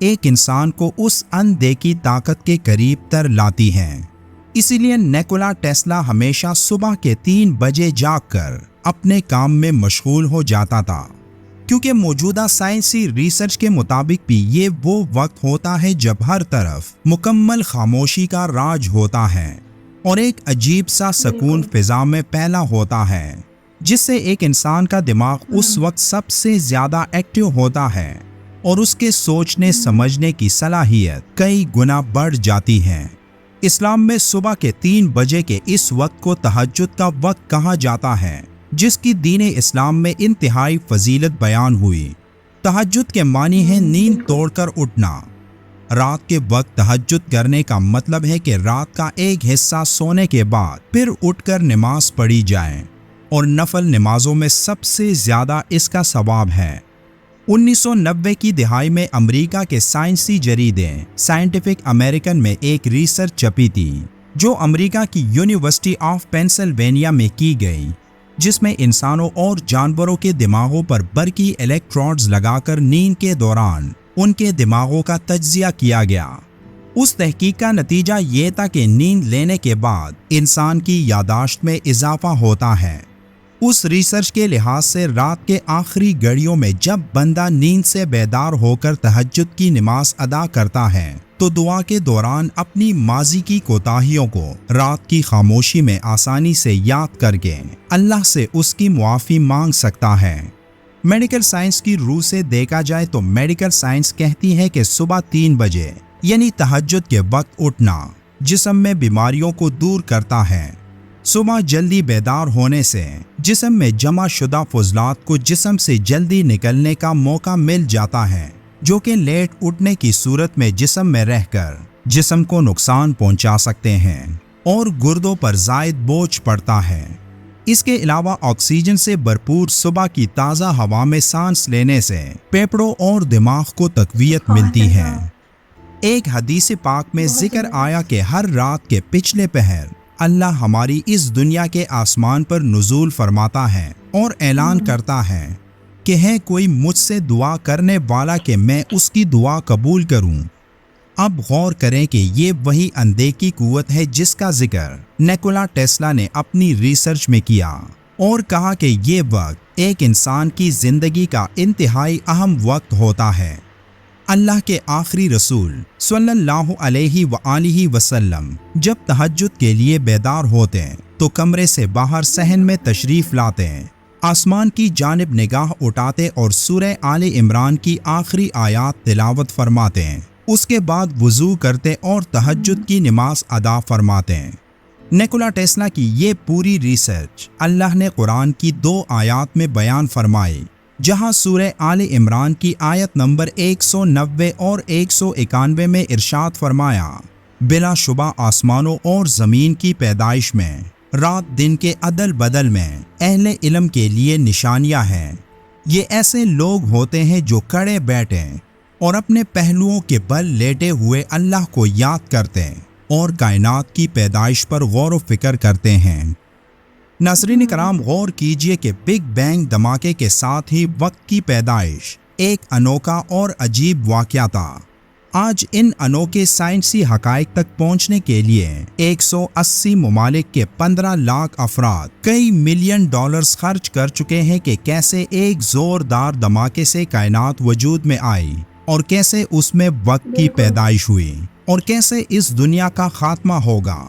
ایک انسان کو اس اندیکھی طاقت کے قریب تر لاتی ہیں۔ اسی لیے نیکولا ٹیسلا ہمیشہ صبح کے 3 بجے جاگ کر اپنے کام میں مشغول ہو جاتا تھا، کیونکہ موجودہ سائنسی ریسرچ کے مطابق بھی یہ وہ وقت ہوتا ہے جب ہر طرف مکمل خاموشی کا راج ہوتا ہے اور ایک عجیب سا سکون فضا میں پھیلا ہوتا ہے، جس سے ایک انسان کا دماغ اس وقت سب سے زیادہ ایکٹیو ہوتا ہے اور اس کے سوچنے سمجھنے کی صلاحیت کئی گنا بڑھ جاتی ہے۔ اسلام میں صبح کے 3 بجے کے اس وقت کو تہجد کا وقت کہا جاتا ہے، جس کی دین اسلام میں انتہائی فضیلت بیان ہوئی۔ تہجد کے معنی ہے نیند توڑ کر اٹھنا۔ رات کے وقت تہجد کرنے کا مطلب ہے کہ رات کا ایک حصہ سونے کے بعد پھر اٹھ کر نماز پڑھی جائے، اور نفل نمازوں میں سب سے زیادہ اس کا ثواب ہے۔ 1990 کی دہائی میں امریکہ کے سائنسی جریدے سائنٹیفک امریکن میں ایک ریسرچ چھپی تھی جو امریکہ کی یونیورسٹی آف پینسلوینیا میں کی گئی، جس میں انسانوں اور جانوروں کے دماغوں پر برقی الیکٹروڈز لگا کر نیند کے دوران ان کے دماغوں کا تجزیہ کیا گیا۔ اس تحقیق کا نتیجہ یہ تھا کہ نیند لینے کے بعد انسان کی یادداشت میں اضافہ ہوتا ہے۔ اس ریسرچ کے لحاظ سے رات کے آخری گھڑیوں میں جب بندہ نیند سے بیدار ہو کر تہجد کی نماز ادا کرتا ہے تو دعا کے دوران اپنی ماضی کی کوتاہیوں کو رات کی خاموشی میں آسانی سے یاد کر کے اللہ سے اس کی معافی مانگ سکتا ہے۔ میڈیکل سائنس کی روح سے دیکھا جائے تو میڈیکل سائنس کہتی ہے کہ صبح 3 بجے یعنی تہجد کے وقت اٹھنا جسم میں بیماریوں کو دور کرتا ہے۔ صبح جلدی بیدار ہونے سے جسم میں جمع شدہ فضلات کو جسم سے جلدی نکلنے کا موقع مل جاتا ہے، جو کہ لیٹ اٹھنے کی صورت میں جسم میں رہ کر جسم کو نقصان پہنچا سکتے ہیں اور گردوں پر زائد بوجھ پڑتا ہے۔ اس کے علاوہ آکسیجن سے بھرپور صبح کی تازہ ہوا میں سانس لینے سے پھیپھڑوں اور دماغ کو تقویت ملتی ہے۔ ایک حدیث پاک میں ذکر آیا کہ ہر رات کے پچھلے پہر اللہ ہماری اس دنیا کے آسمان پر نزول فرماتا ہے اور اعلان کرتا ہے کہ ہے کوئی مجھ سے دعا کرنے والا کہ میں اس کی دعا قبول کروں۔ اب غور کریں کہ یہ وہی اندیکھی قوت ہے جس کا ذکر نیکولا ٹیسلا نے اپنی ریسرچ میں کیا اور کہا کہ یہ وقت ایک انسان کی زندگی کا انتہائی اہم وقت ہوتا ہے۔ اللہ کے آخری رسول صلی اللہ علیہ وآلہ وسلم جب تہجد کے لیے بیدار ہوتے تو کمرے سے باہر صحن میں تشریف لاتے، آسمان کی جانب نگاہ اٹھاتے اور سورہ آل عمران کی آخری آیات تلاوت فرماتے، اس کے بعد وضو کرتے اور تہجد کی نماز ادا فرماتے۔ نیکولا ٹیسلا کی یہ پوری ریسرچ اللہ نے قرآن کی 2 آیات میں بیان فرمائی، جہاں سورہ آل عمران کی آیت نمبر 190 اور 191 میں ارشاد فرمایا، بلا شبہ آسمانوں اور زمین کی پیدائش میں رات دن کے عدل بدل میں اہل علم کے لیے نشانیاں ہیں۔ یہ ایسے لوگ ہوتے ہیں جو کھڑے بیٹھے اور اپنے پہلوؤں کے بل لیٹے ہوئے اللہ کو یاد کرتے اور کائنات کی پیدائش پر غور و فکر کرتے ہیں۔ ناظرین کرام، غور کیجئے کہ بگ بینگ دھماکے کے ساتھ ہی وقت کی پیدائش ایک انوکھا اور عجیب واقعہ تھا۔ آج ان انوکھے سائنسی حقائق تک پہنچنے کے لیے 180 ممالک کے 15 لاکھ افراد کئی ملین ڈالرز خرچ کر چکے ہیں کہ کیسے ایک زوردار دھماکے سے کائنات وجود میں آئی اور کیسے اس میں وقت کی پیدائش ہوئی اور کیسے اس دنیا کا خاتمہ ہوگا۔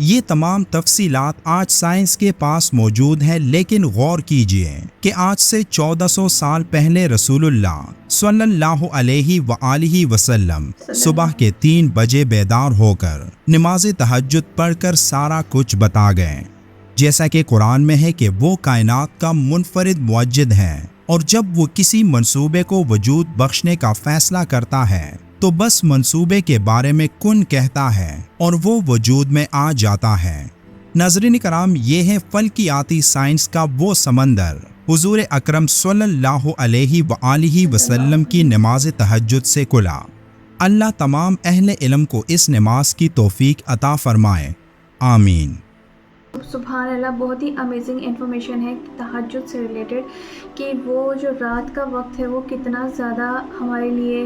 یہ تمام تفصیلات آج سائنس کے پاس موجود ہیں، لیکن غور کیجئے کہ آج سے 1400 سال پہلے رسول اللہ صلی اللہ علیہ وآلہ وسلم صبح کے 3 بجے بیدار ہو کر نماز تہجد پڑھ کر سارا کچھ بتا گئے۔ جیسا کہ قرآن میں ہے کہ وہ کائنات کا منفرد موجد ہے، اور جب وہ کسی منصوبے کو وجود بخشنے کا فیصلہ کرتا ہے تو بس منصوبے کے بارے میں کن کہتا ہے اور وہ وجود میں آ جاتا ہے۔ ناظرین کرام، یہ ہے فلکیاتی سائنس کا وہ سمندر حضور اکرم صلی اللہ علیہ وآلہ وسلم کی نماز تہجد سے کھلا۔ اللہ تمام اہل علم کو اس نماز کی توفیق عطا فرمائے، آمین۔ سبحان اللہ، بہت ہی امیزنگ انفارمیشن ہے تہجد سے ریلیٹڈ کہ وہ جو رات کا وقت ہے وہ کتنا زیادہ ہمارے لیے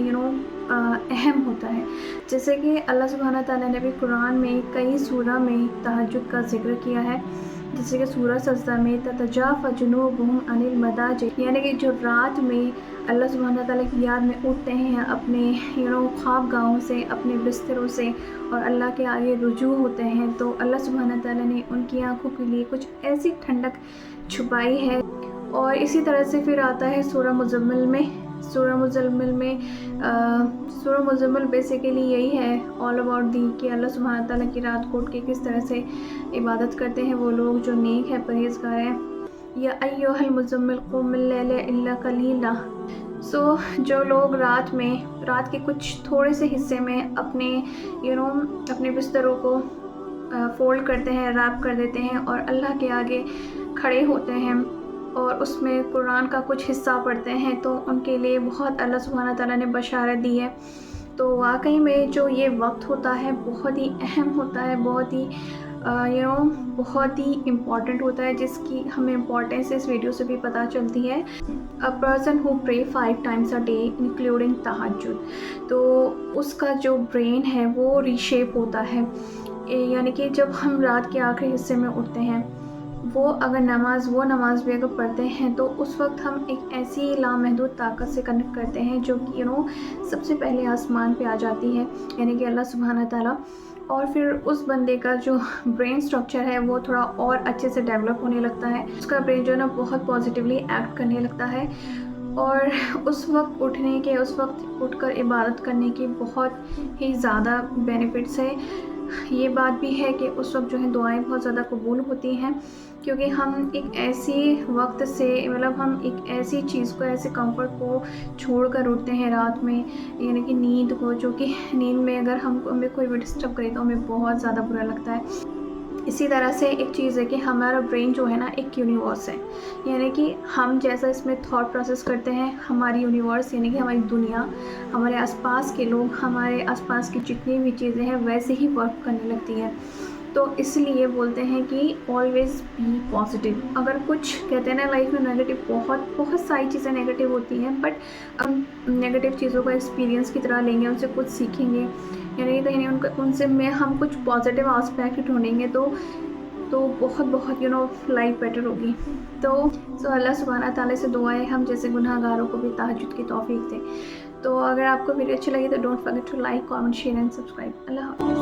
اہم ہوتا ہے. جیسے کہ اللہ سبحانہ تعالیٰ نے بھی قرآن میں کئی سورہ میں تہجد کا ذکر کیا ہے. جیسے کہ سورہ سجدہ میں تتجافی جنوبہم عن المضاجع، یعنی کہ جو رات میں اللہ سبحانہ تعالیٰ کی یاد میں اٹھتے ہیں اپنے خواب گاہوں سے، اپنے بستروں سے، اور اللہ کے آگے رجوع ہوتے ہیں، تو اللہ سبحانہ تعالیٰ نے ان کی آنکھوں کے لیے کچھ ایسی ٹھنڈک چھپائی ہے. اور اسی طرح سے پھر آتا ہے سورہ مزمل میں. سورہ مزمل بیسیکلی یہی ہے آل اباؤٹ دی کہ اللہ سبحانہ تعالیٰ کی رات کو اٹھ کے کس طرح سے عبادت کرتے ہیں وہ لوگ جو نیک ہے، پرہیزگار ہیں. یا ایھا المزمل قم اللیل الا قلیلا. جو لوگ رات کے کچھ تھوڑے سے حصے میں اپنے بستروں کو فولڈ کرتے ہیں، ریپ کر دیتے ہیں اور اللہ کے آگے کھڑے ہوتے ہیں اور اس میں قرآن کا کچھ حصہ پڑھتے ہیں، تو ان کے لیے بہت اللہ سبحانہ تعالیٰ نے بشارت دی ہے. تو واقعی میں جو یہ وقت ہوتا ہے بہت ہی اہم ہوتا ہے، بہت ہی بہت ہی امپورٹنٹ ہوتا ہے، جس کی ہمیں امپورٹینس اس ویڈیو سے بھی پتہ چلتی ہے. A person who pray 5 times a day including تہجد، تو اس کا جو برین ہے وہ ری شیپ ہوتا ہے. یعنی کہ جب ہم رات کے آخری حصے میں اٹھتے ہیں، وہ نماز بھی اگر پڑھتے ہیں تو اس وقت ہم ایک ایسی لامحدود طاقت سے کنیکٹ کرتے ہیں جو کہ سب سے پہلے آسمان پہ آ جاتی ہے، یعنی کہ اللہ سبحانہ تعالیٰ. اور پھر اس بندے کا جو برین سٹرکچر ہے وہ تھوڑا اور اچھے سے ڈیولپ ہونے لگتا ہے. اس کا برین جو ہے نا بہت پازیٹیولی ایکٹ کرنے لگتا ہے، اور اس وقت اٹھ کر عبادت کرنے کی بہت ہی زیادہ بینیفٹس ہے. یہ بات بھی ہے کہ اس وقت جو ہے دعائیں بہت زیادہ قبول ہوتی ہیں، کیونکہ ہم ایک ایسی وقت سے ہم ایک ایسی چیز کو، ایسے کمفرٹ کو چھوڑ کر اٹھتے ہیں رات میں، یعنی کہ نیند کو، جو کہ نیند میں اگر ہمیں کوئی بھی ڈسٹرب کرے تو ہمیں بہت زیادہ برا لگتا ہے. اسی طرح سے ایک چیز ہے کہ ہمارا برین جو ہے نا ایک یونیورس ہے، یعنی کہ ہم جیسا اس میں تھاٹ پروسیس کرتے ہیں، ہماری یونیورس یعنی کہ ہماری دنیا، ہمارے آس پاس کے لوگ، ہمارے آس پاس کی جتنی بھی چیزیں ہیں ویسے ہی ورک کرنے لگتی ہیں. تو اس لیے بولتے ہیں کہ آلویز بی پازیٹیو. اگر کچھ کہتے ہیں نا لائف میں نیگیٹو، بہت ساری چیزیں نیگیٹو ہوتی ہیں، بٹ ہم نیگیٹو چیزوں کو ایکسپیرینس کی طرح لیں گے، ان سے کچھ سیکھیں گے، یعنی کہیں ان سے ہم کچھ پازیٹیو آسپیکٹ ڈھونڈیں گے تو بہت لائف بیٹر ہوگی. تو اللہ سبحانہ تعالیٰ سے دعا ہے ہم جیسے گناہ گاروں کو بھی تہجد کی توفیق دے. تو اگر آپ کو ویڈیو اچھی لگی تو don't forget to like, comment, share and subscribe. اللہ حافظ.